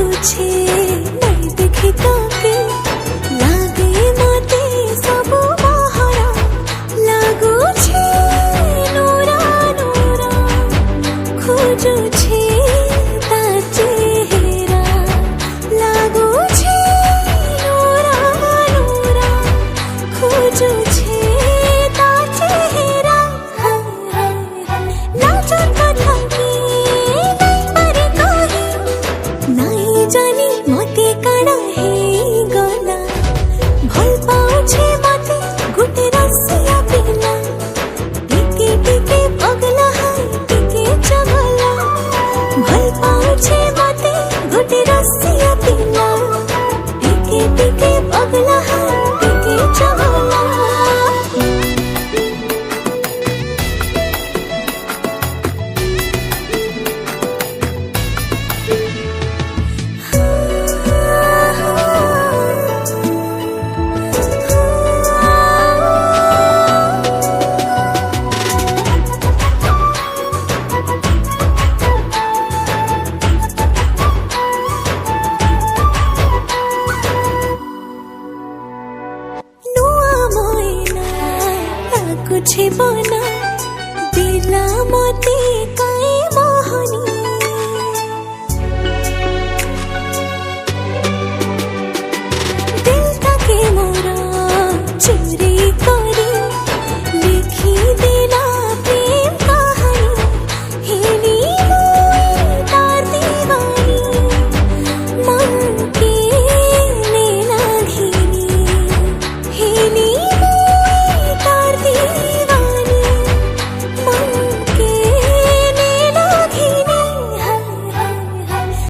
लाଗୁଛି नहीं देखी ताके लागे मते सब बाहर लाଗୁଛି नूरा नूरा खोजुଛି ता चेहरा लाଗୁଛି नूरा नूरा खोजुଛି ता चेहरा लाजर कथा के नहीं पारे कही नहीं जानी मते काड़ा हे गला भल पाउछे मते गोटे रसिया पिला टिके टिके पगला है टिके चगला भल पाउछे मते गोटे रसिया पिला टिके टिके पगला है टिके चगला।